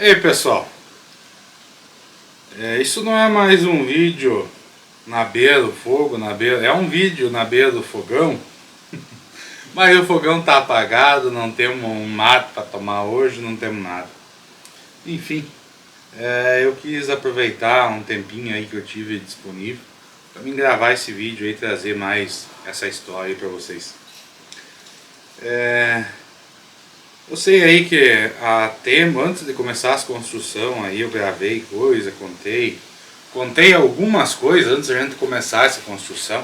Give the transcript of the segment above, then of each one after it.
Ei pessoal, isso não é mais um vídeo na beira do fogo, é um vídeo na beira do fogão, mas o fogão tá apagado, não temos um mate para tomar hoje, não temos nada. Enfim, eu quis aproveitar um tempinho aí que eu tive disponível para mim gravar esse vídeo e trazer mais essa história aí para vocês. Eu sei aí que há tempo, antes de começar as construções, aí eu gravei coisa, contei algumas coisas antes de a gente começar essa construção.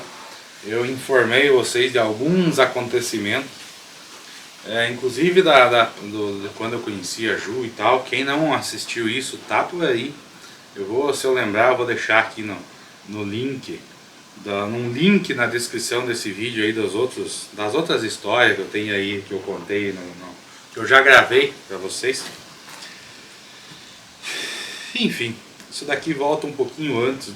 Eu informei vocês de alguns acontecimentos, inclusive de quando eu conheci a Ju e tal. Quem não assistiu isso, tá por aí. Se eu lembrar, eu vou deixar aqui no link, num link na descrição desse vídeo aí das outras histórias que eu tenho aí, que eu contei que eu já gravei para vocês. Enfim, isso daqui volta um pouquinho antes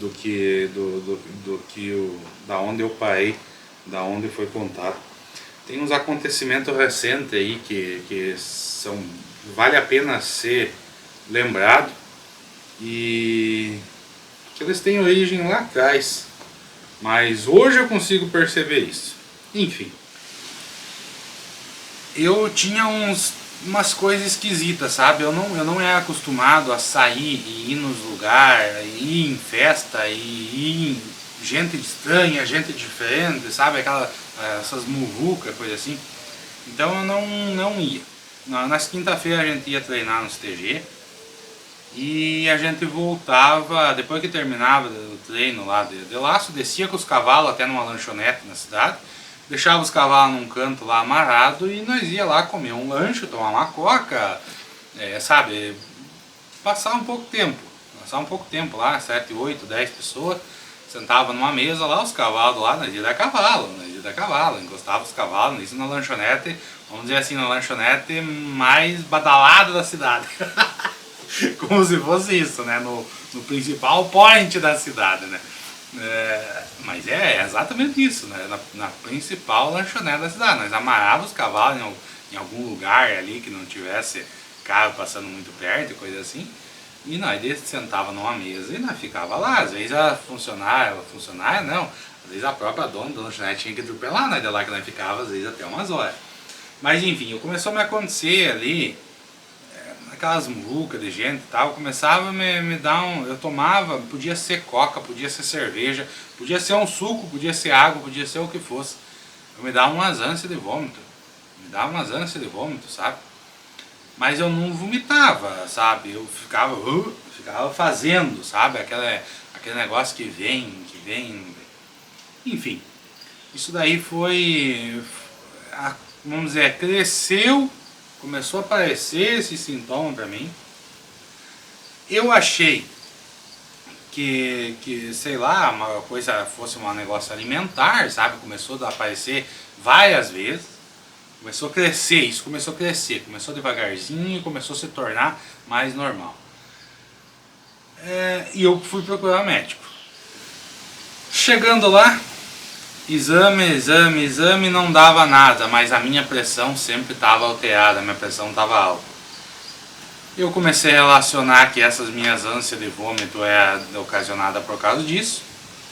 da onde eu parei, da onde foi contado. Tem uns acontecimentos recentes aí que vale a pena ser lembrado e que eles têm origem lá atrás, mas hoje eu consigo perceber isso. Enfim, eu tinha umas coisas esquisitas, sabe? Eu não era acostumado a sair e ir nos lugares, ir em festa, e ir em gente estranha, gente diferente, sabe? Essas muvucas, coisa assim. Então eu não ia. Nas quinta-feira a gente ia treinar no CTG e a gente voltava, depois que terminava o treino lá de laço, descia com os cavalos até numa lanchonete na cidade, deixava os cavalos num canto lá amarrado e nós ia lá comer um lanche, tomar uma coca, sabe, passar um pouco tempo lá, 7, 8, 10 pessoas, sentava numa mesa lá, os cavalos lá, nós ia dar cavalo, encostava os cavalos, isso na lanchonete, vamos dizer assim, na lanchonete mais badalada da cidade, como se fosse isso, né, no principal point da cidade, né. Mas é exatamente isso, né? Na principal lanchonete da cidade. Nós amarrávamos os cavalos em algum lugar ali que não tivesse carro passando muito perto e coisa assim, e nós sentava numa mesa e nós ficava lá. Às vezes a funcionária não, às vezes a própria dona da lanchonete tinha que atropelar, nós de lá que nós ficava às vezes até umas horas. Mas enfim, começou a me acontecer ali, aquelas muvucas de gente e tal, começava a me dar eu tomava, podia ser coca, podia ser cerveja, podia ser um suco, podia ser água, podia ser o que fosse. Eu me dava umas ânsias de vômito, sabe? Mas eu não vomitava, sabe? Eu ficava fazendo, sabe? Aquele negócio que vem. Enfim, isso daí vamos dizer, cresceu. Começou a aparecer esse sintoma para mim. Eu achei que sei lá, uma coisa fosse um negócio alimentar, sabe? Começou a aparecer várias vezes. Começou a crescer, começou devagarzinho e começou a se tornar mais normal. E eu fui procurar médico. Chegando lá, exame, não dava nada, mas a minha pressão sempre estava alterada, a minha pressão estava alta. Eu comecei a relacionar que essas minhas ânsias de vômito é ocasionada por causa disso.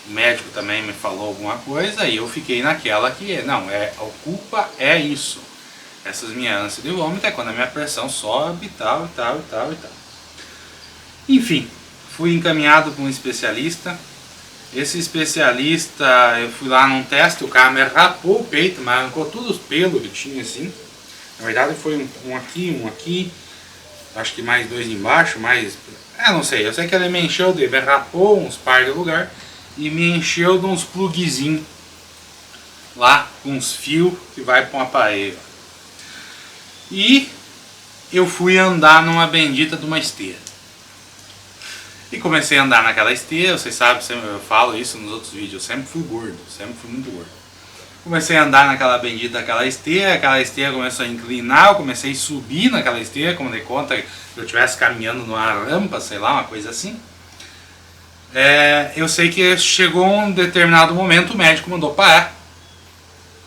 O médico também me falou alguma coisa e eu fiquei naquela que a culpa é isso. Essas minhas ânsias de vômito é quando a minha pressão sobe e tal. Enfim, fui encaminhado para um especialista. Esse especialista, eu fui lá num teste, o cara me rapou o peito, mas arrancou todos os pelos que tinha assim. Na verdade foi um aqui, acho que mais 2 embaixo, não sei, eu sei que ele me rapou uns par de lugar e me encheu de uns plugzinhos lá, com uns fios que vai para um aparelho. E eu fui andar numa bendita de uma esteira. E comecei a andar naquela esteira, vocês sabem, eu falo isso nos outros vídeos, eu sempre fui muito gordo. Comecei a andar naquela bendita daquela esteira, aquela esteira começou a inclinar, eu comecei a subir naquela esteira, como de conta que eu estivesse caminhando numa rampa, sei lá, uma coisa assim. Eu sei que chegou um determinado momento, o médico mandou parar.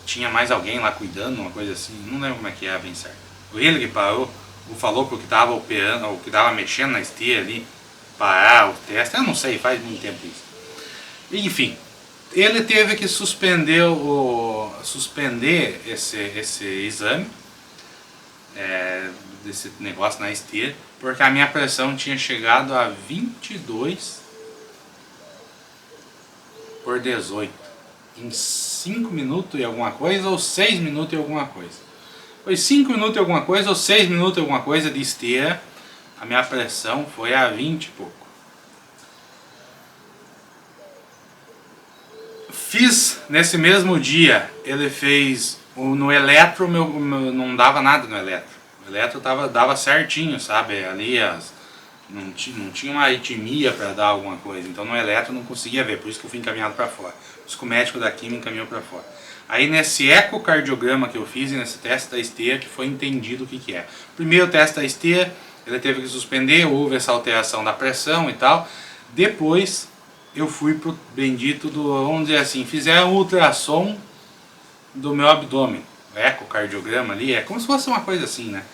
Tinha mais alguém lá cuidando, uma coisa assim, não lembro como é que é bem certo. Ele que parou, falou que o que tava operando, o que tava mexendo na esteira ali, parar o teste, eu não sei, faz muito tempo isso. Enfim, ele teve que suspender esse exame, desse negócio na esteira, porque a minha pressão tinha chegado a 22/18 em 5 minutos e alguma coisa ou 6 minutos e alguma coisa. Foi 5 minutos e alguma coisa ou 6 minutos e alguma coisa de esteira, a minha pressão foi a 20 e pouco. Fiz nesse mesmo dia, ele fez no eletro, não dava nada no eletro. O eletro dava certinho, sabe? Ali não tinha uma arritmia para dar alguma coisa, então no eletro eu não conseguia ver, por isso que eu fui encaminhado para fora. Por isso que o médico daqui me encaminhou para fora. Aí nesse ecocardiograma que eu fiz e nesse teste da esteira que foi entendido o que é. Primeiro teste da esteira, ele teve que suspender, houve essa alteração da pressão e tal. Depois eu fui pro bendito vamos dizer assim, fizeram um ultrassom do meu abdômen. O ecocardiograma ali é como se fosse uma coisa assim, né?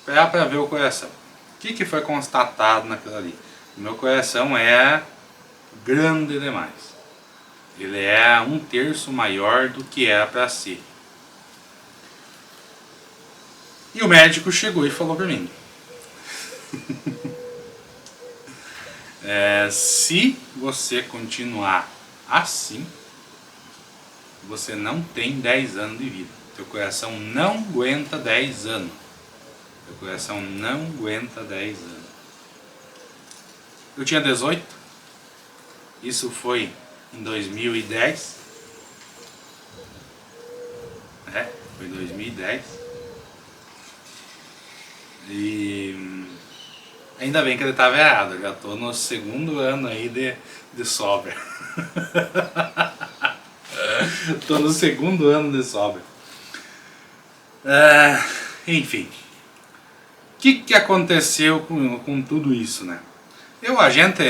Para ver o coração. O que foi constatado naquilo ali? O meu coração é grande demais. Ele é 1/3 maior do que era para ser. E o médico chegou e falou para mim: se você continuar assim, você não tem 10 anos de vida. Teu coração não aguenta 10 anos. Teu coração não aguenta 10 anos. Eu tinha 18. Isso foi em 2010. Foi 2010. E ainda bem que ele estava errado. Eu já estou no segundo ano aí de sobra. Estou no segundo ano de sobra. Enfim. O que aconteceu com tudo isso, né? A gente,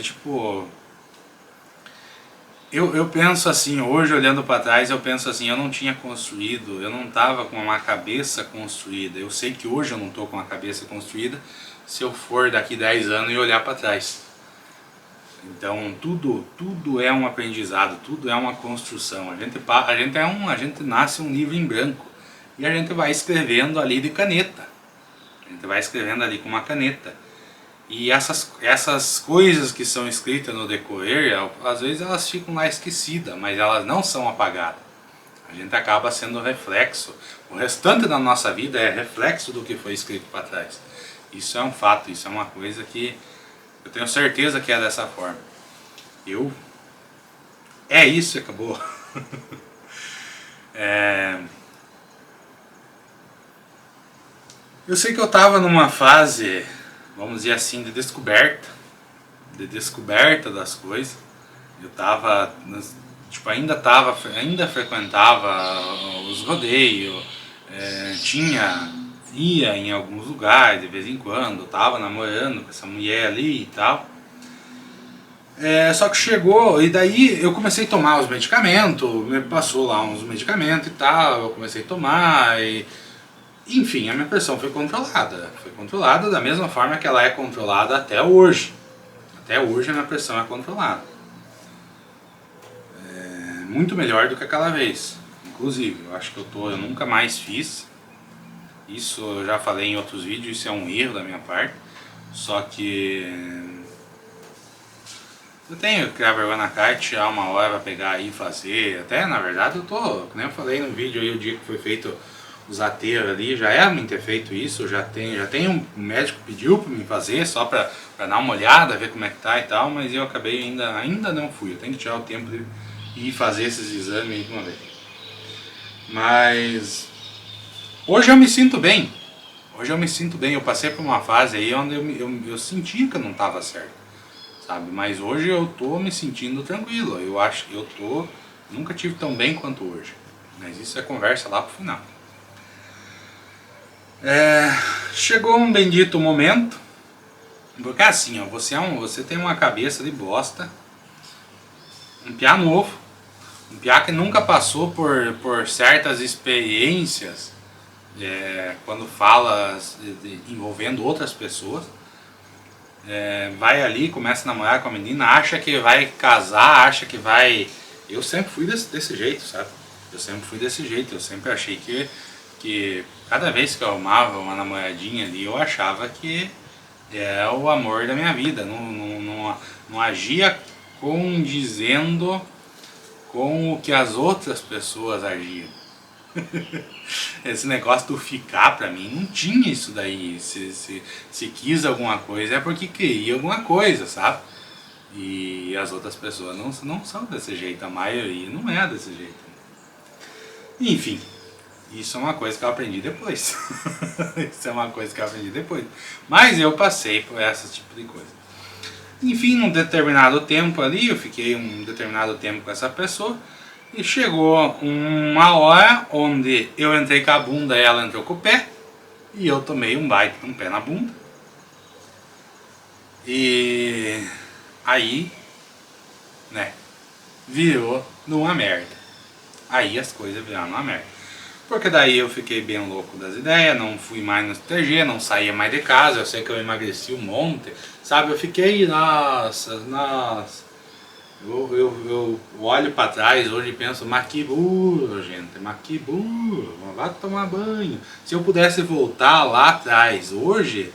tipo... Eu penso assim, hoje olhando para trás, eu penso assim, eu não tinha construído, eu não estava com uma cabeça construída. Eu sei que hoje eu não estou com uma cabeça construída se eu for daqui 10 anos e olhar para trás. Então tudo é um aprendizado, tudo é uma construção. A gente nasce um livro em branco e a gente vai escrevendo ali de caneta. A gente vai escrevendo ali com uma caneta. E essas coisas que são escritas no decorrer, às vezes elas ficam lá esquecidas, mas elas não são apagadas. A gente acaba sendo reflexo. O restante da nossa vida é reflexo do que foi escrito para trás. Isso é um fato, isso é uma coisa que eu tenho certeza que é dessa forma. É isso e acabou. Eu sei que eu estava numa fase, vamos dizer assim, de descoberta das coisas. Eu estava, tipo, ainda frequentava os rodeios, ia em alguns lugares de vez em quando, estava namorando com essa mulher ali e tal. Só que chegou, e daí eu comecei a tomar os medicamentos, me passou lá uns medicamentos e tal, eu comecei a tomar, enfim, a minha pressão foi controlada da mesma forma que ela é controlada até hoje. Até hoje a minha pressão é controlada. Muito melhor do que aquela vez. Inclusive, eu acho que eu nunca mais fiz. Isso eu já falei em outros vídeos, isso é um erro da minha parte. Só que eu tenho que criar vergonha na cara e tirar uma hora pra pegar aí e fazer. Até na verdade como eu falei no vídeo aí, o dia que foi feito os ateiros ali, já era pra mim ter feito isso, já tem um médico pediu pra mim fazer, só pra dar uma olhada, ver como é que tá e tal, mas eu acabei ainda não fui, eu tenho que tirar o tempo de ir fazer esses exames aí de uma vez. Mas hoje eu me sinto bem, eu passei por uma fase aí onde eu sentia que eu não estava certo, sabe, mas hoje eu tô me sentindo tranquilo, eu acho que nunca tive tão bem quanto hoje, mas isso é conversa lá pro final. Chegou um bendito momento, porque assim, ó, você tem uma cabeça de bosta, um piá novo, um piá que nunca passou por certas experiências quando fala envolvendo outras pessoas, vai ali, começa a namorar com a menina, acha que vai casar, acha que vai... Eu sempre fui desse jeito, sabe? Eu sempre fui desse jeito, eu sempre achei que cada vez que eu amava uma namoradinha ali, eu achava que é o amor da minha vida, não agia condizendo com o que as outras pessoas agiam. Esse negócio do ficar pra mim não tinha isso daí. Se quis alguma coisa é porque queria alguma coisa, sabe? E as outras pessoas não são desse jeito, a maioria não é desse jeito. Enfim, isso é uma coisa que eu aprendi depois. Isso é uma coisa que eu aprendi depois. Mas eu passei por esse tipo de coisa. Enfim, num determinado tempo ali, eu fiquei um determinado tempo com essa pessoa. E chegou uma hora onde eu entrei com a bunda e ela entrou com o pé. E eu tomei um baita com um pé na bunda. E aí, né, virou numa merda. Aí as coisas viraram uma merda. Porque daí eu fiquei bem louco das ideias, não fui mais no TG, não saía mais de casa, eu sei que eu emagreci um monte, sabe? Eu fiquei, nossa. Eu olho pra trás hoje e penso, mas que burro, gente, mas que burro, vai tomar banho. Se eu pudesse voltar lá atrás hoje,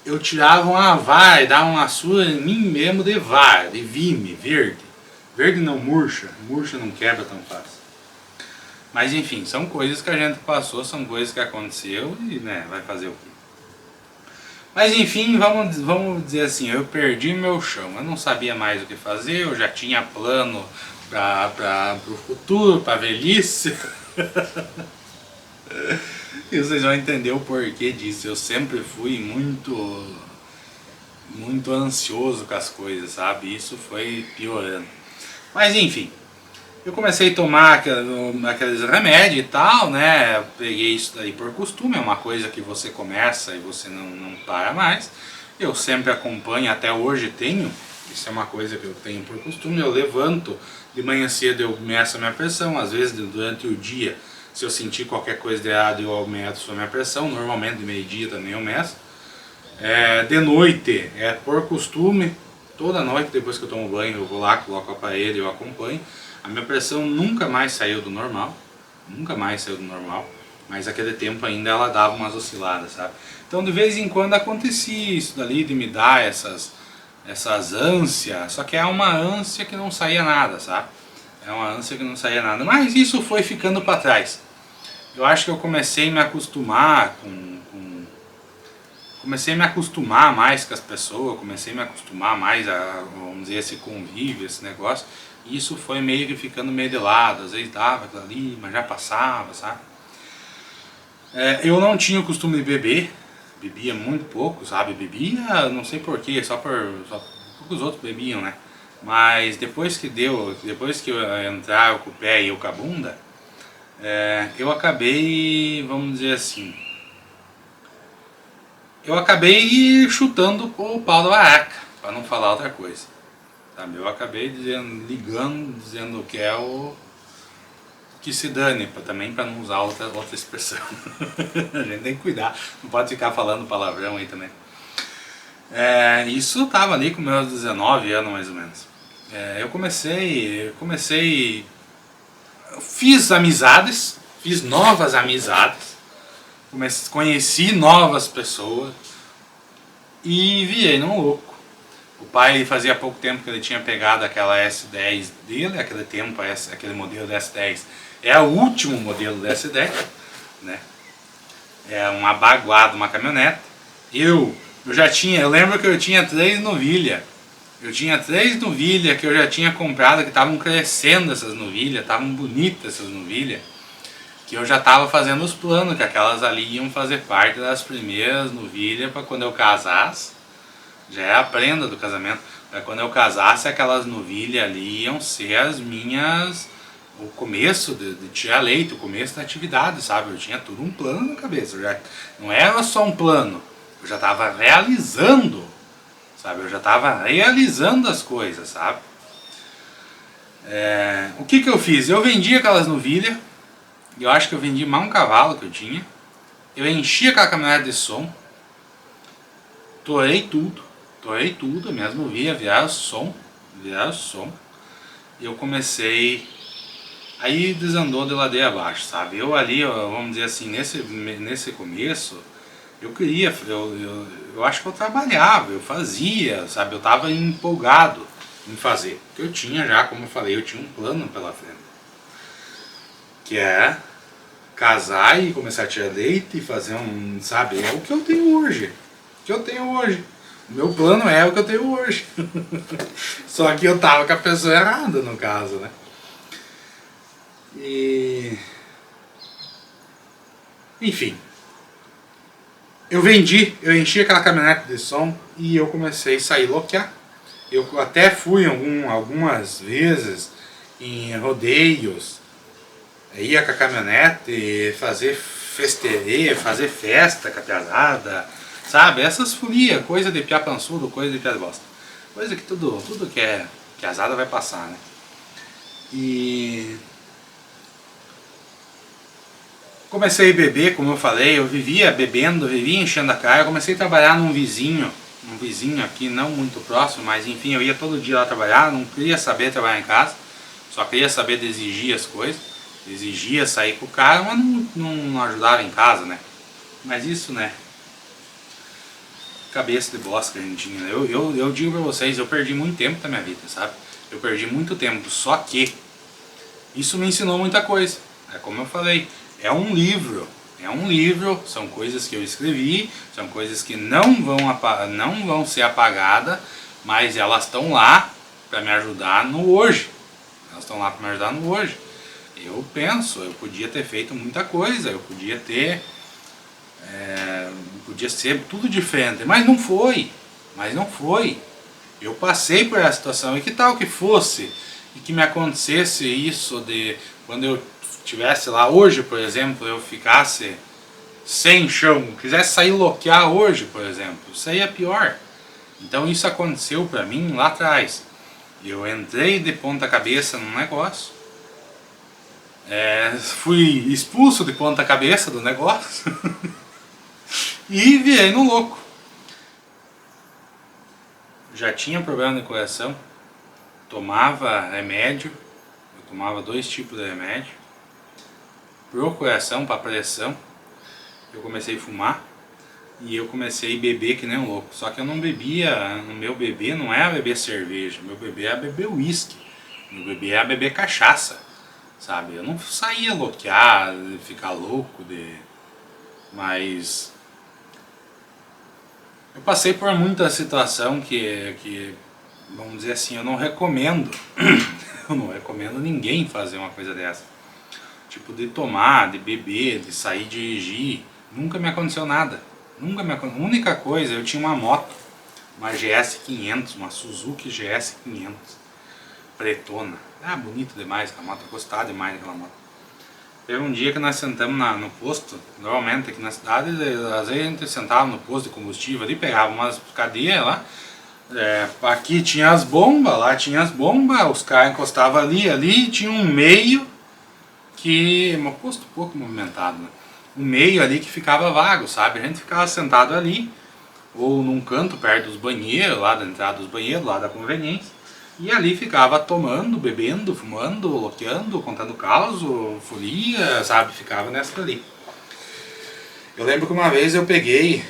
eu tirava uma vara e dava uma surra em mim mesmo de vara, de vime, verde. Verde não murcha, murcha não quebra tão fácil. Mas enfim, são coisas que a gente passou, são coisas que aconteceu e né, vai fazer o quê? Mas enfim, vamos dizer assim, eu perdi meu chão, eu não sabia mais o que fazer, eu já tinha plano para o futuro, para a velhice. E vocês vão entender o porquê disso, eu sempre fui muito ansioso com as coisas, sabe? Isso foi piorando. Mas enfim, eu comecei a tomar aqueles remédios e tal, né? Eu peguei isso daí por costume, é uma coisa que você começa e você não para mais. Eu sempre acompanho, até hoje tenho, isso é uma coisa que eu tenho por costume, eu levanto, de manhã cedo eu meço a minha pressão, às vezes durante o dia, se eu sentir qualquer coisa de errado eu aumento a minha pressão, normalmente de meio-dia também eu meço. De noite, por costume, toda noite depois que eu tomo banho eu vou lá, coloco o aparelho e eu acompanho. A minha pressão nunca mais saiu do normal, nunca mais saiu do normal, mas aquele tempo ainda ela dava umas osciladas, sabe? Então de vez em quando acontecia isso dali de me dar essas ânsias, só que é uma ânsia que não saía nada, sabe? É uma ânsia que não saía nada, mas isso foi ficando para trás. Eu acho que eu comecei a me acostumar comecei a me acostumar mais com as pessoas, comecei a me acostumar mais a, vamos dizer, esse convívio, esse negócio. E isso foi meio que ficando meio de lado, às vezes dava aquilo ali, mas já passava, sabe? Eu não tinha o costume de beber, bebia muito pouco, sabe? Bebia, não sei porquê, só porque os outros bebiam, né? Mas depois que eu entrar com o pé e eu com a bunda, eu acabei, vamos dizer assim, eu acabei chutando o pau da barraca, para não falar outra coisa. Sabe? Eu acabei dizendo que é o que se dane, também para não usar outra expressão. A gente tem que cuidar, não pode ficar falando palavrão aí também. Isso estava ali com meus 19 anos mais ou menos. Eu fiz amizades, fiz novas amizades, conheci novas pessoas e virei num louco. O pai fazia pouco tempo que ele tinha pegado aquela S10 dele, aquele modelo da S10 é o último modelo da S10, né? É uma baguada, uma caminhonete. Eu lembro que eu tinha 3 novilhas. Eu tinha 3 novilhas que eu já tinha comprado, que estavam crescendo essas novilhas, estavam bonitas essas novilhas. Que eu já estava fazendo os planos, que aquelas ali iam fazer parte das primeiras novilhas para quando eu casasse. Já é a prenda do casamento. Para quando eu casasse, aquelas novilhas ali iam ser as minhas... O começo de tirar leite, o começo da atividade, sabe? Eu tinha tudo um plano na cabeça. Não era só um plano, eu já estava realizando, sabe? Eu já estava realizando as coisas, sabe? O que eu fiz? Eu vendi aquelas novilhas, Eu acho que eu vendi mais um cavalo que eu tinha. Eu enchi aquela caminhonete de som. Torei tudo mesmo, virar o som. E eu comecei. Aí desandou de ladeira abaixo, sabe? Eu ali, vamos dizer assim, nesse começo, eu queria, eu acho que eu trabalhava, eu fazia, sabe? Eu tava empolgado em fazer. Porque eu tinha já, como eu falei, eu tinha um plano pela frente. Que é casar e começar a tirar leite e fazer um, sabe? É o que eu tenho hoje. O meu plano é o que eu tenho hoje. Só que eu tava com a pessoa errada, no caso, né? E... Enfim. Eu enchi aquela caminhonete de som e eu comecei a sair loquear. Eu até fui algumas vezes em rodeios, ia com a caminhonete fazer festeirê, fazer festa com a piazada, sabe? Essas folias, coisa de piá pançudo, coisa de piá de bosta. Coisa que tudo que é piazada vai passar, né? E comecei a beber, como eu falei, eu vivia bebendo, vivia enchendo a cara. Eu comecei a trabalhar num vizinho aqui, não muito próximo, mas enfim, eu ia todo dia lá trabalhar, não queria saber trabalhar em casa, só queria saber de exigir as coisas, exigia sair com o cara, mas não ajudava em casa, né? Mas isso, né? Cabeça de bosta que a gente tinha, né? Eu digo pra vocês, eu perdi muito tempo da minha vida, sabe? Eu perdi muito tempo, só que isso me ensinou muita coisa. É como eu falei, é um livro, são coisas que eu escrevi, são coisas que não vão ser apagadas, mas elas estão lá para me ajudar no hoje. Eu penso, eu podia ter feito muita coisa, eu podia ter, podia ser tudo diferente, mas não foi. Eu passei por essa situação, e que tal que fosse, e que me acontecesse isso de quando eu estivesse lá hoje, por exemplo, eu ficasse sem chão, quisesse sair loquear hoje, por exemplo, isso aí é pior. Então isso aconteceu pra mim lá atrás. Eu entrei de ponta cabeça num negócio, fui expulso de ponta cabeça do negócio e virei no louco. Já tinha problema de coração, tomava remédio, eu tomava 2 tipos de remédio, pro coração, para pressão. Eu comecei a fumar e eu comecei a beber que nem um louco. Só que eu não bebia, no meu bebê não era beber cerveja, meu bebê era beber uísque, meu bebê era beber cachaça, sabe? Eu não saía loquear, ficar louco, mas eu passei por muita situação que vamos dizer assim, eu não recomendo, eu não recomendo ninguém fazer uma coisa dessa. Tipo de tomar, de beber, de sair dirigir, nunca me aconteceu nada. A única coisa, eu tinha uma moto, uma GS 500, uma Suzuki GS 500, pretona. Bonito demais aquela moto, eu gostava demais daquela moto. Teve um dia que nós sentamos no posto, normalmente aqui na cidade, às vezes a gente sentava no posto de combustível ali, pegava umas cadeiras lá, aqui tinha as bombas, lá tinha as bombas, os caras encostavam ali tinha um meio que, um posto pouco movimentado, né? Um meio ali que ficava vago, sabe? A gente ficava sentado ali, ou num canto perto dos banheiros, lá da entrada dos banheiros, lá da conveniência, e ali ficava tomando, bebendo, fumando, loqueando, contando caos, folia, sabe? Ficava nessa ali. Eu lembro que uma vez eu peguei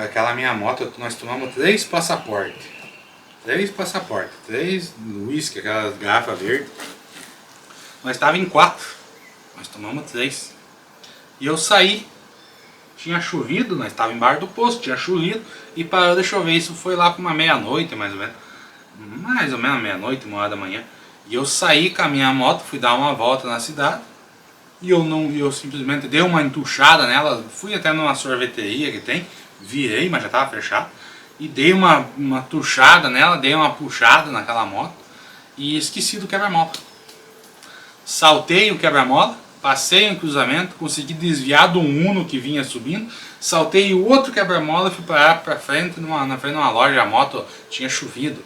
aquela minha moto, nós tomamos 3 passaportes. 3 whisky, aquelas garrafas verdes. Nós estávamos em 4. Nós tomamos 3. E eu saí. Tinha chovido, nós estávamos embaixo do posto, tinha chovido. E parou de chover. Isso foi lá para uma meia-noite, mais ou menos. Mais ou menos meia-noite, 1h da manhã. E eu saí com a minha moto, fui dar uma volta na cidade. E eu simplesmente dei uma entuchada nela. Fui até numa sorveteria que tem. Virei, mas já estava fechado. E dei uma tuchada nela, dei uma puxada naquela moto. E esqueci do quebra-mola. Saltei o quebra-mola, passei um cruzamento, consegui desviar do Uno que vinha subindo, saltei o outro quebra-mola e fui parar pra frente, na frente de uma loja, a moto tinha chovido.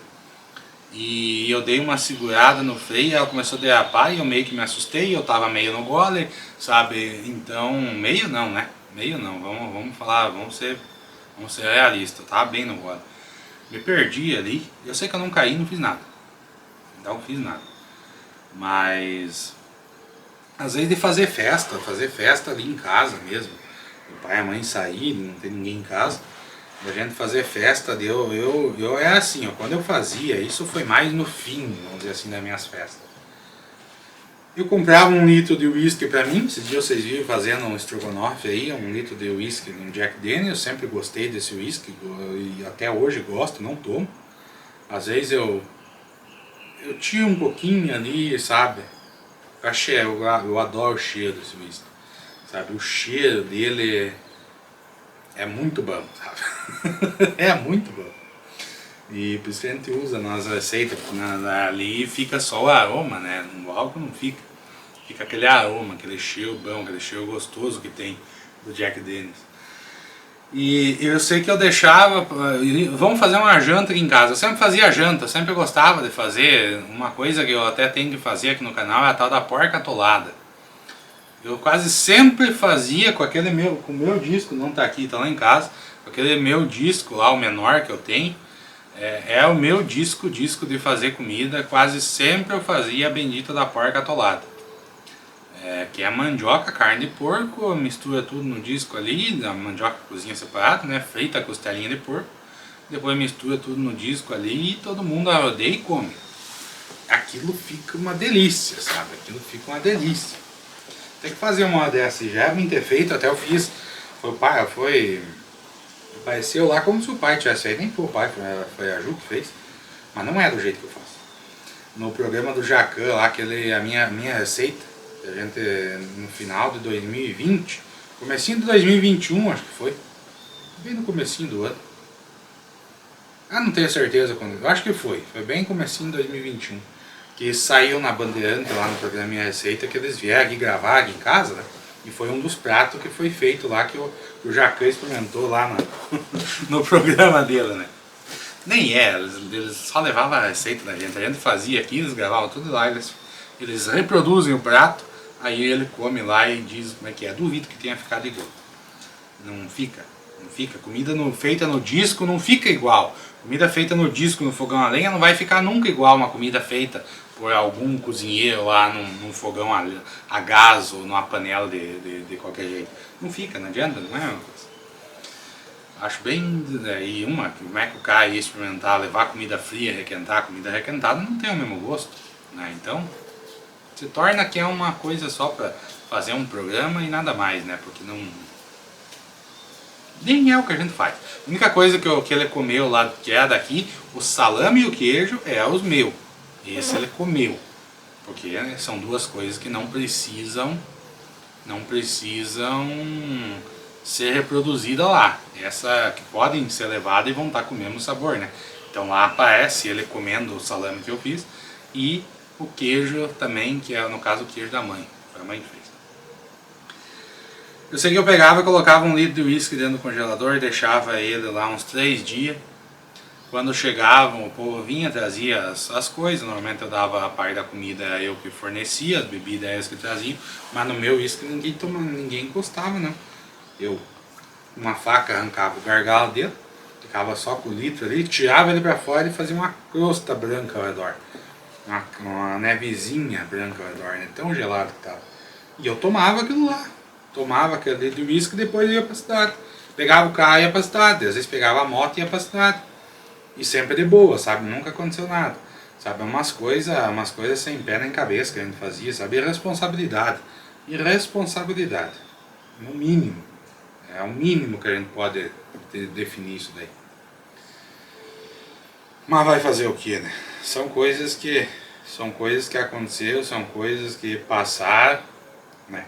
e eu dei uma segurada no freio, ela começou a derrapar e eu meio que me assustei, eu tava meio no gole, sabe? Então, meio não, né? Meio não, vamos falar, vamos ser realistas, eu tava bem no gole. Me perdi ali, eu sei que eu não caí, não fiz nada. Não fiz nada. Mas às vezes de fazer festa ali em casa mesmo. O pai e a mãe sair, não tem ninguém em casa. Da gente fazer festa, eu é assim, ó, quando eu fazia, isso foi mais no fim, vamos dizer assim, das minhas festas. Eu comprava 1 litro de uísque pra mim, esses dias vocês viram fazendo um estrogonofe aí, 1 litro de uísque no Jack Daniels, eu sempre gostei desse uísque, e até hoje gosto, não tomo. Às vezes eu tiro um pouquinho ali, sabe? Eu adoro o cheiro desse uísque, sabe? O cheiro dele é muito bom, sabe? É muito bom. E por isso que a gente usa nas receitas, porque ali fica só o aroma, né? No álcool não fica. Fica aquele aroma, aquele cheiro bom, aquele cheiro gostoso que tem do Jack Daniels. E eu sei que eu deixava, vamos fazer uma janta aqui em casa. Eu sempre fazia janta, eu sempre gostava de fazer. Uma coisa que eu até tenho que fazer aqui no canal é a tal da porca atolada. Eu quase sempre fazia com com o meu disco, não tá aqui, tá lá em casa, com aquele meu disco lá, o menor que eu tenho, é o meu disco de fazer comida, quase sempre eu fazia a bendita da porca atolada. Que é a mandioca, carne de porco, mistura tudo no disco ali, a mandioca cozinha separado, né, frita a costelinha de porco, depois mistura tudo no disco ali e todo mundo rodeia e come. Aquilo fica uma delícia, sabe? Aquilo fica uma delícia. Tem que fazer uma dessa, já é bem ter feito, até eu fiz. Pareceu lá como se o pai tivesse feito, nem foi o pai, foi a Ju que fez, mas não é do jeito que eu faço. No programa do Jacan lá, a minha receita, a gente no final de 2020, comecinho de 2021 acho que foi, bem no comecinho do ano. Não tenho certeza quando, eu acho que foi bem comecinho de 2021. Que saiu na Bandeirante lá no programa Minha Receita, que eles vieram aqui gravar aqui em casa, né? E foi um dos pratos que foi feito lá, que o Jacan experimentou lá no programa dele, né? Nem eles só levavam a receita da gente, a gente fazia aqui, eles gravavam tudo lá, eles reproduzem o prato, aí ele come lá e diz como é que é. Duvido que tenha ficado igual. Não fica. Comida feita no disco não fica igual. Comida feita no disco, no fogão a lenha, não vai ficar nunca igual uma comida feita por algum cozinheiro lá num fogão a gás ou numa panela de qualquer jeito. Não fica, não adianta, não é uma coisa. Acho bem... E como é que o cara ia experimentar, levar comida fria, requentar, comida requentada, não tem o mesmo gosto, né? Então, se torna que é uma coisa só para fazer um programa e nada mais, né? Porque não... Nem é o que a gente faz. A única coisa que ele comeu lá, que é daqui, o salame e o queijo, é os meus. Esse ele comeu. Porque né, são duas coisas que não precisam ser reproduzidas lá. Essa que podem ser levadas e vão estar com o mesmo sabor, né? Então lá aparece ele comendo o salame que eu fiz e o queijo também, que é no caso o queijo da mãe. Foi a mãe que fez. Eu sei que eu pegava e colocava 1 litro de uísque dentro do congelador e deixava ele lá uns 3 dias. Quando chegavam, o povo vinha, trazia as coisas. Normalmente eu dava a parte da comida, eu que fornecia, as bebidas eles que traziam. Mas no meu uísque ninguém encostava, não. Eu, com uma faca, arrancava o gargalo dele, ficava só com o litro ali, tirava ele pra fora e fazia uma crosta branca ao redor. Uma nevezinha branca ao redor, né? Tão gelado que tava. E eu tomava aquilo lá. Tomava aquele de uísque e depois ia pra cidade. Pegava o carro e ia pra cidade. Às vezes pegava a moto e ia pra cidade. E sempre de boa, sabe? Nunca aconteceu nada. Sabe? Umas coisas sem pé nem cabeça que a gente fazia, sabe? Irresponsabilidade. Irresponsabilidade. No mínimo. É o mínimo que a gente pode definir isso daí. Mas vai fazer o que, né? São coisas que aconteceram, são coisas que passaram, né?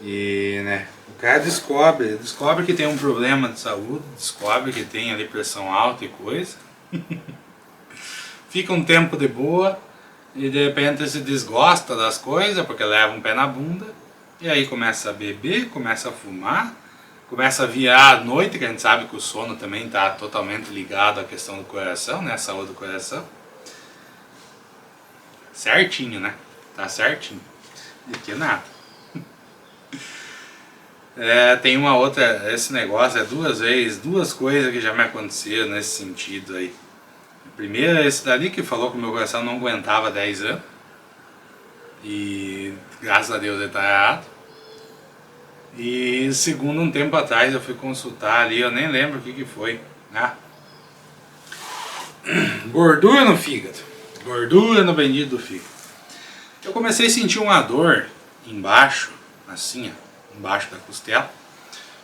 E, né, o cara descobre que tem um problema de saúde, descobre que tem ali pressão alta e coisa. Fica um tempo de boa e de repente se desgosta das coisas porque leva um pé na bunda. E aí começa a beber, começa a fumar, começa a virar à noite, que a gente sabe que o sono também está totalmente ligado à questão do coração, né? A saúde do coração. Certinho, né? Tá certinho. De que nada. Tem uma outra, esse negócio duas coisas que já me aconteceram nesse sentido aí. Primeiro é esse dali que falou que o meu coração não aguentava 10 anos. E graças a Deus ele tá errado. E segundo, um tempo atrás eu fui consultar ali, eu nem lembro o que foi, né? Gordura no fígado. Gordura no bendito do fígado. Eu comecei a sentir uma dor embaixo, assim, ó, embaixo da costela.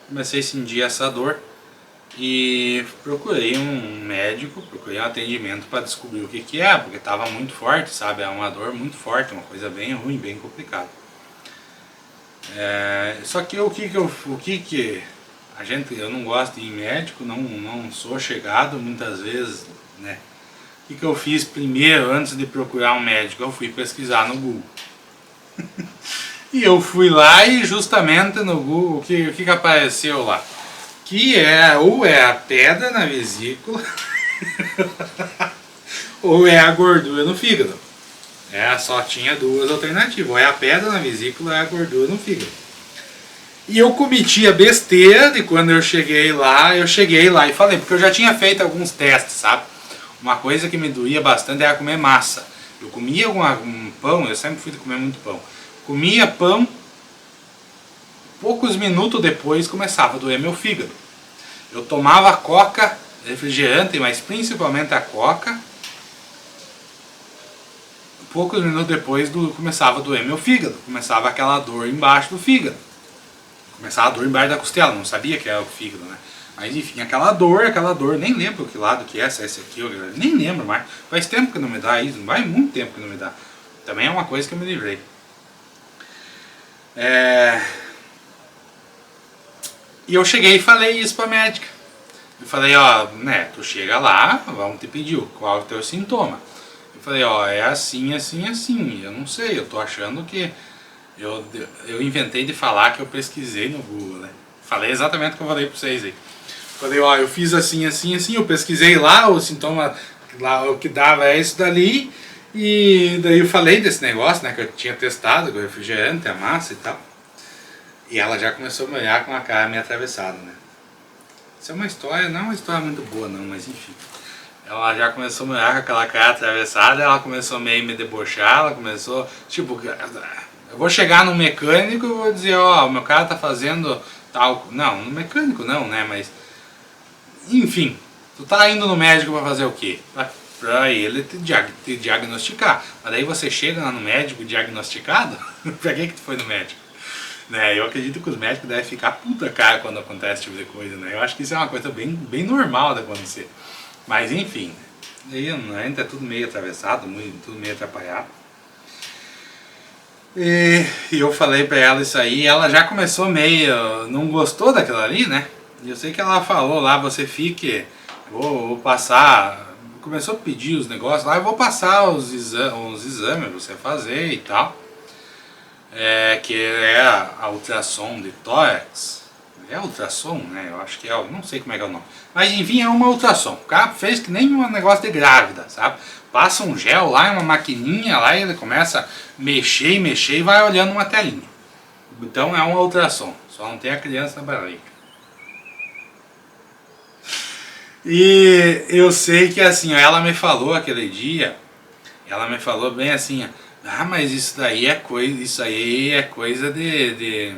Comecei a sentir essa dor e procurei um médico, procurei um atendimento para descobrir o que é, porque estava muito forte, sabe? É uma dor muito forte, uma coisa bem ruim, bem complicada. Só que o que a gente, eu não gosto de ir em médico, não sou chegado muitas vezes, né? O que eu fiz primeiro, antes de procurar um médico? Eu fui pesquisar no Google. E eu fui lá e justamente no Google, o que apareceu lá? Que ou é a pedra na vesícula, ou é a gordura no fígado. Só tinha duas alternativas, ou é a pedra na vesícula ou é a gordura no fígado. E eu cometi a besteira de quando eu cheguei lá e falei, porque eu já tinha feito alguns testes, sabe? Uma coisa que me doía bastante era comer massa. Eu comia um pão, eu sempre fui de comer muito pão. Comia pão, poucos minutos depois começava a doer meu fígado. Eu tomava coca, refrigerante, mas principalmente a coca. Poucos minutos depois começava a doer meu fígado. Começava aquela dor embaixo do fígado. Começava a dor embaixo da costela, não sabia que era o fígado, né? Mas enfim, aquela dor, nem lembro que lado que é, se é esse aqui, nem lembro mais. Faz tempo que não me dá isso, vai muito tempo que não me dá. Também é uma coisa que eu me livrei. E eu cheguei e falei isso pra médica. Eu falei, ó, né, tu chega lá, vamos te pedir qual é o teu sintoma. Eu falei, ó, é assim, assim, assim. Eu não sei, eu tô achando que... Eu inventei de falar que eu pesquisei no Google, né? Falei exatamente o que eu falei pra vocês aí. Falei, ó, eu fiz assim, assim, assim, eu pesquisei lá, o sintoma, lá, o que dava é isso dali. E daí eu falei desse negócio, né, que eu tinha testado, com o refrigerante, a massa e tal. E ela já começou a me olhar com a cara meio atravessada, né? Isso é uma história, não é uma história muito boa não, mas enfim. Ela já começou a me olhar com aquela cara atravessada, ela começou meio a me debochar, ela começou, tipo, eu vou chegar no mecânico e vou dizer, ó, o meu cara tá fazendo tal... Não, no mecânico não, né, mas... Enfim, tu tá indo no médico pra fazer o quê? Pra ele te diagnosticar. Mas daí você chega lá no médico diagnosticado, pra que tu foi no médico? Né, eu acredito que os médicos devem ficar puta cara quando acontece esse tipo de coisa, né? Eu acho que isso é uma coisa bem normal de acontecer. Mas enfim, aí ainda é tudo meio atravessado, tudo meio atrapalhado. E eu falei pra ela isso aí, e ela já começou meio... não gostou daquilo ali, né? E eu sei que ela falou lá, você fique... Vou passar... Começou a pedir os negócios lá, eu vou passar os exames pra você fazer e tal. Que é a ultrassom de tórax. É ultrassom, né? Eu acho que não sei como é que é o nome. Mas enfim, é uma ultrassom. O cara fez que nem um negócio de grávida, sabe? Passa um gel lá, uma maquininha lá, e ele começa a mexer e vai olhando uma telinha. Então é uma ultrassom, só não tem a criança na barriga. E eu sei que assim, ela me falou aquele dia, ela me falou bem assim, ah, mas isso aí é coisa de...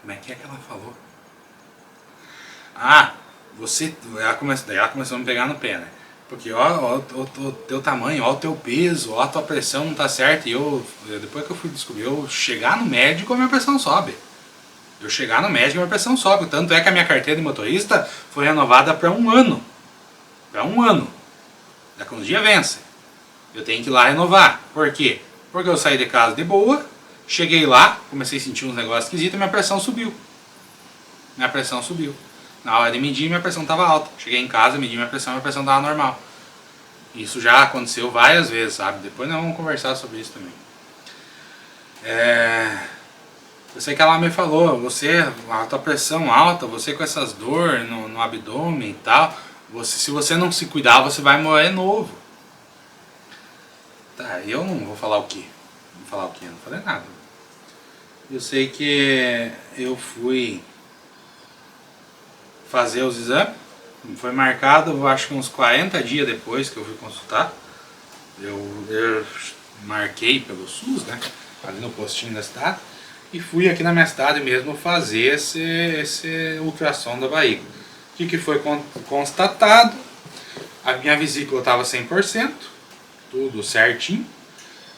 Como é que ela falou? Ah, ela começou a me pegar no pé, né? Porque ó o teu tamanho, ó o teu peso, ó a tua pressão não tá certa. E depois que eu fui descobrir, eu chegar no médico, a minha pressão sobe. Eu chegar no médico, a minha pressão sobe. Tanto é que a minha carteira de motorista foi renovada para 1 ano. Para 1 ano. Daqui uns dias vence. Eu tenho que ir lá renovar. Por quê? Porque eu saí de casa de boa, cheguei lá, comecei a sentir uns negócios esquisitos e minha pressão subiu. Minha pressão subiu. Na hora de medir, minha pressão estava alta. Cheguei em casa, medi minha pressão estava normal. Isso já aconteceu várias vezes, sabe? Depois nós vamos conversar sobre isso também. Eu sei que ela me falou, você, a tua pressão alta, você com essas dores no abdômen e tal, se você não se cuidar, você vai morrer novo. Tá, eu não vou falar o quê? Vou falar o quê? Eu não falei nada. Eu sei que eu fui fazer os exames, foi marcado, eu acho que uns 40 dias depois que eu fui consultar. Eu marquei pelo SUS, né? Ali no postinho da cidade. E fui aqui na minha cidade mesmo fazer esse ultrassom da barriga. O que foi constatado? A minha vesícula estava 100%, tudo certinho.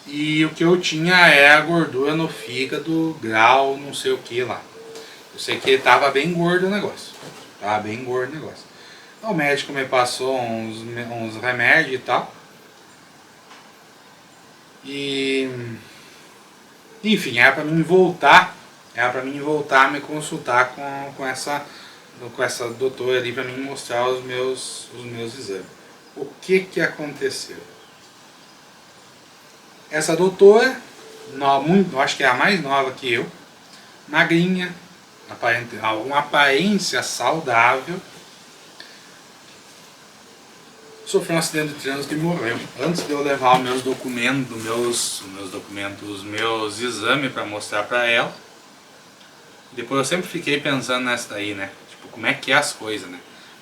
E o que eu tinha é a gordura no fígado, grau, não sei o que lá. Eu sei que estava bem gordo o negócio. Tava bem gordo o negócio. O médico me passou uns remédios e tal. E enfim, era para mim voltar a me consultar com essa doutora ali para mim mostrar os meus exames. O que aconteceu? Essa doutora, eu acho que é a mais nova que eu, magrinha, uma aparência saudável, sofreu um acidente de trânsito e morreu. Antes de eu levar os meus exames para mostrar para ela. Depois eu sempre fiquei pensando nessa daí, né? Tipo, como é que é as coisas, né?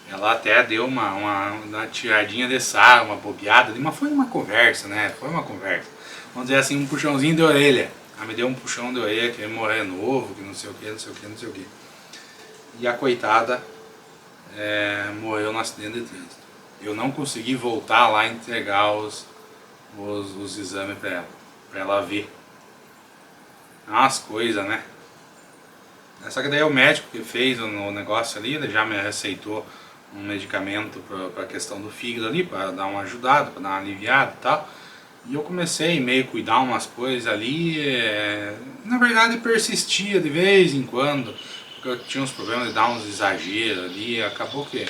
Ela até deu uma tiradinha de sarro, uma bobeada, mas foi uma conversa, né? Foi uma conversa. Vamos dizer assim, um puxãozinho de orelha. Ela me deu um puxão de orelha, que ia morrer novo, que não sei o que, não sei o que, não sei o que. E a coitada morreu no acidente de trânsito. Eu não consegui voltar lá e entregar os exames para ela ver. Umas coisas, né? Só que daí o médico que fez o negócio ali, ele já me receitou um medicamento para a questão do fígado ali, para dar uma ajudada, para dar uma aliviada e tal. E eu comecei meio a cuidar umas coisas ali, na verdade persistia de vez em quando, porque eu tinha uns problemas de dar uns exageros ali, acabou que...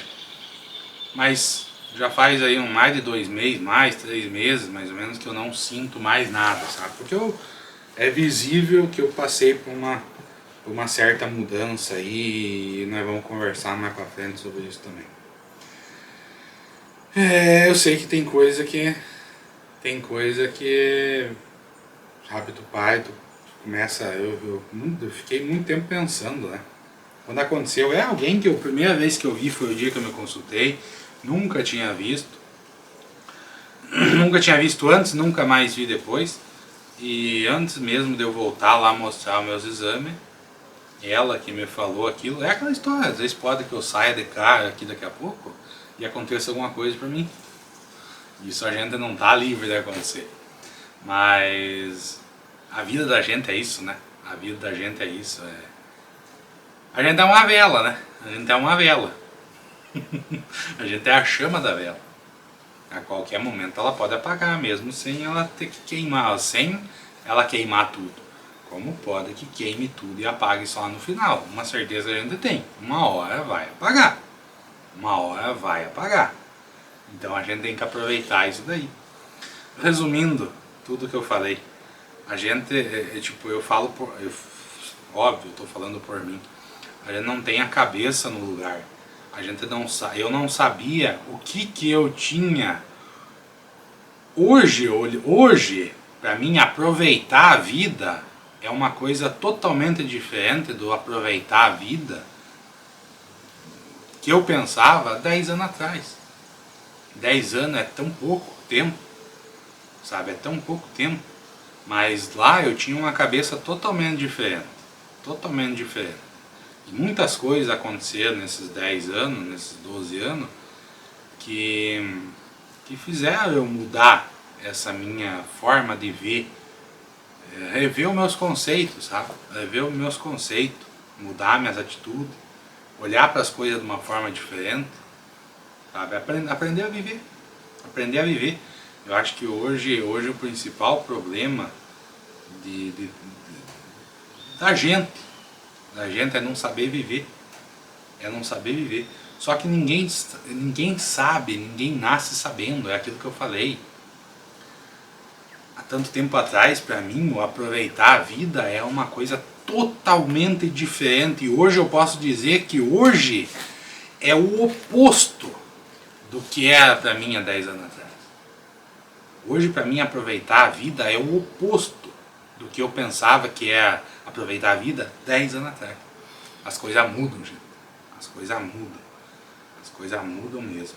Mas já faz aí mais de 2 meses, 3 meses mais ou menos, que eu não sinto mais nada, sabe? Porque é visível que eu passei por uma certa mudança aí, e nós vamos conversar mais pra frente sobre isso também. Eu sei que tem coisa que sabe, tu pai, tu começa, eu fiquei muito tempo pensando, né? Quando aconteceu, alguém que a primeira vez que eu vi foi o dia que eu me consultei, nunca tinha visto, nunca tinha visto antes, nunca mais vi depois, e antes mesmo de eu voltar lá mostrar os meus exames, ela que me falou aquilo, é aquela história, às vezes pode que eu saia de cara aqui daqui a pouco e aconteça alguma coisa pra mim. Isso a gente não tá livre de acontecer. Mas a vida da gente é isso, né? A vida da gente é isso. A gente é uma vela, né? A gente é uma vela. A gente é a chama da vela. A qualquer momento ela pode apagar, mesmo sem ela ter que queimar, sem ela queimar tudo. Como pode que queime tudo e apague só no final? Uma certeza a gente tem, uma hora vai apagar. Uma hora vai apagar. Então a gente tem que aproveitar isso daí. Resumindo tudo que eu falei, a gente, tipo, eu falo óbvio, eu tô falando por mim, a gente não tem a cabeça no lugar. A gente não eu não sabia o que eu tinha. Hoje, para mim, aproveitar a vida é uma coisa totalmente diferente do aproveitar a vida que eu pensava 10 anos atrás. 10 anos é tão pouco tempo, sabe? É tão pouco tempo. Mas lá eu tinha uma cabeça totalmente diferente. Totalmente diferente. E muitas coisas aconteceram nesses 10 anos, nesses 12 anos, que fizeram eu mudar essa minha forma de ver, rever os meus conceitos, sabe? Rever os meus conceitos, mudar minhas atitudes, olhar para as coisas de uma forma diferente, sabe? Aprender a viver. Aprender a viver. Eu acho que hoje o principal problema da gente é não saber viver. É não saber viver. Só que ninguém sabe, ninguém nasce sabendo, é aquilo que eu falei. Há tanto tempo atrás, para mim, o aproveitar a vida é uma coisa totalmente diferente. E hoje eu posso dizer que hoje é o oposto do que era para mim há 10 anos atrás. Hoje, para mim, aproveitar a vida é o oposto do que eu pensava que é aproveitar a vida 10 anos atrás. As coisas mudam, gente. As coisas mudam. As coisas mudam mesmo.